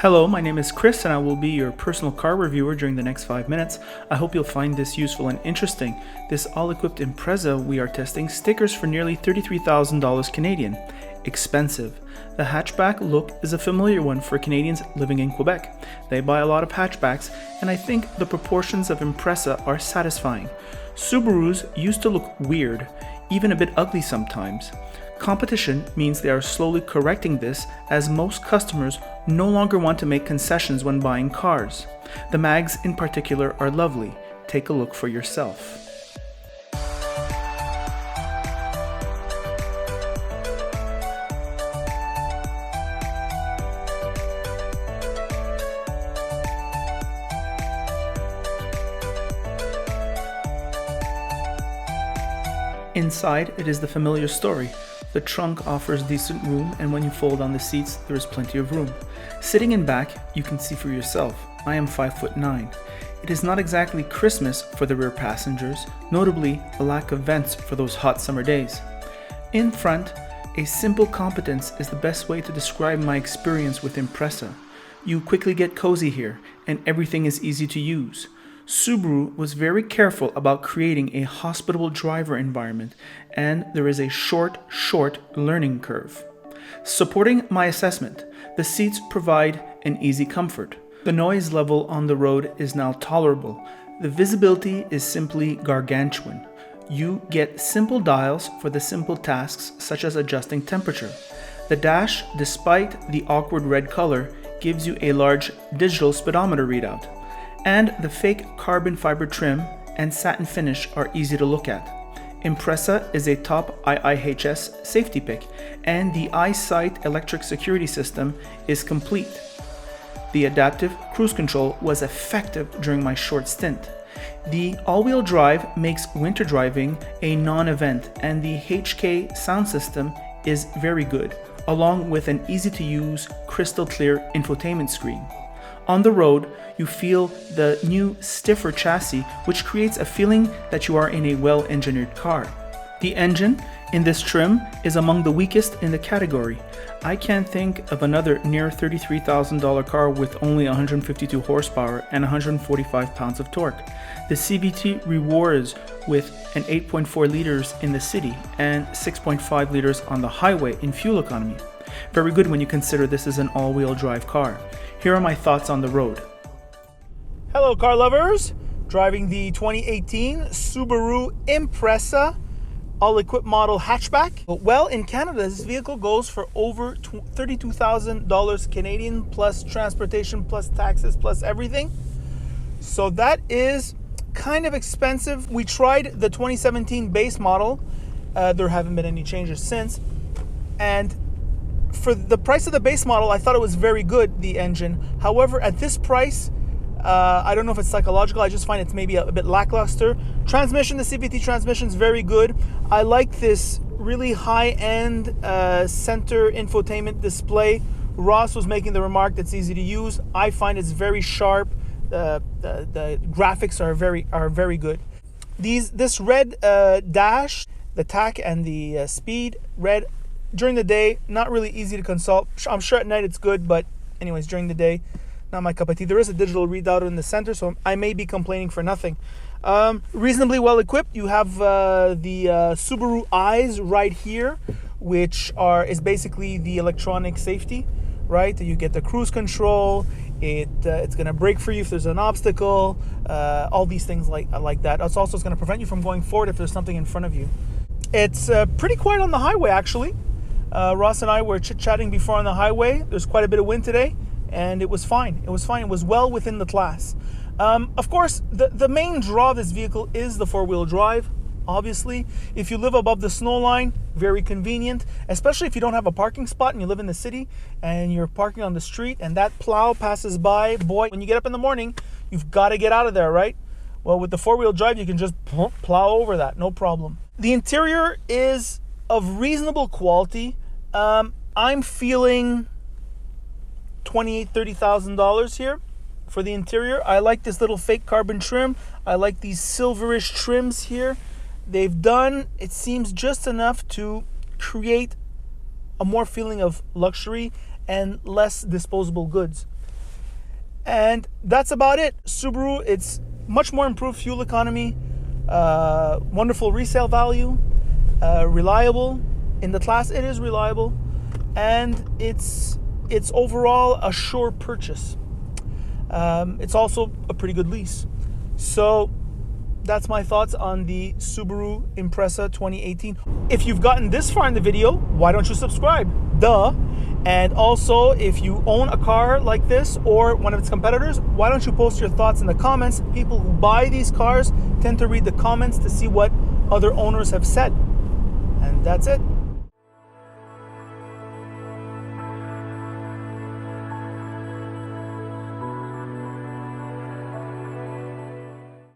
Hello, my name is Chris and I will be your personal car reviewer during the next 5 minutes. I hope you'll find this useful and interesting. This all-equipped Impreza we are testing stickers for nearly $33,000 Canadian. Expensive. The Hatchback Look is a familiar one for Canadians living in Quebec. They buy a lot of hatchbacks and I think the proportions of Impreza are satisfying. Subarus used to look weird, even a bit ugly sometimes. Competition means they are slowly correcting this as most customers no longer want to make concessions when buying cars. The mags in particular are lovely. Take a look for yourself. Inside, it is the familiar story. The trunk offers decent room, and when you fold on the seats, there is plenty of room. Sitting in back, you can see for yourself. I am 5'9". It is not exactly Christmas for the rear passengers, notably a lack of vents for those hot summer days. In front, a simple competence is the best way to describe my experience with Impreza. You quickly get cozy here, and everything is easy to use. Subaru was very careful about creating a hospitable driver environment, and there is a short learning curve. Supporting my assessment, the seats provide an easy comfort. The noise level on the road is now tolerable. The visibility is simply gargantuan. You get simple dials for the simple tasks such as adjusting temperature. The dash, despite the awkward red color, gives you a large digital speedometer readout. And the fake carbon fiber trim and satin finish are easy to look at. Impreza is a top IIHS safety pick, and the EyeSight electric security system is complete. The adaptive cruise control was effective during my short stint. The all-wheel drive makes winter driving a non-event, and the HK sound system is very good, along with an easy-to-use, crystal-clear infotainment screen. On the road, you feel the new, stiffer chassis, which creates a feeling that you are in a well-engineered car. The engine in this trim is among the weakest in the category. I can't think of another near $33,000 car with only 152 horsepower and 145 pounds of torque. The CVT rewards with an 8.4 liters in the city and 6.5 liters on the highway in fuel economy. Very good when you consider this is an all-wheel drive car. Here are my thoughts on the road. Hello car lovers, driving the 2018 Subaru Impreza all-equipped model hatchback. Well, in Canada, this vehicle goes for over $32,000 Canadian, plus transportation, plus taxes, plus everything. So that is kind of expensive. We tried the 2017 base model. There haven't been any changes since. And for the price of the base model, I thought it was very good, the engine. However, at this price, I don't know if it's psychological, I just find it's maybe a bit lackluster. Transmission, the CVT transmission is very good. I like this really high-end center infotainment display. Ross was making the remark that's easy to use. I find it's very sharp. The graphics are very good. This red dash, the tack and the speed red, during the day, not really easy to consult. I'm sure at night it's good, but anyways, during the day, not my cup of tea. There is a digital readout in the center, so I may be complaining for nothing. Reasonably well equipped. You have the Subaru Eyes right here, which is basically the electronic safety, right? You get the cruise control. It's going to brake for you if there's an obstacle. All these things like that. It's also going to prevent you from going forward if there's something in front of you. It's pretty quiet on the highway, actually. Ross and I were chit-chatting before on the highway. There's quite a bit of wind today, and it was fine. It was fine. It was well within the class. Of course, the main draw of this vehicle is the four-wheel drive, obviously. If you live above the snow line, very convenient, especially if you don't have a parking spot and you live in the city and you're parking on the street and that plow passes by. Boy, when you get up in the morning, you've got to get out of there, right? Well, with the four-wheel drive, you can just plow over that, no problem. The interior is of reasonable quality. I'm feeling $28,000, $30,000 here for the interior. I like this little fake carbon trim. I like these silverish trims here. They've done, it seems, just enough to create a more feeling of luxury and less disposable goods. And that's about it. Subaru, it's much more improved fuel economy, wonderful resale value, reliable. In the class, it is reliable, and it's overall a sure purchase. It's also a pretty good lease. So that's my thoughts on the Subaru Impreza 2018. If you've gotten this far in the video, why don't you subscribe? Duh. And also, if you own a car like this or one of its competitors, why don't you post your thoughts in the comments? People who buy these cars tend to read the comments to see what other owners have said. And that's it.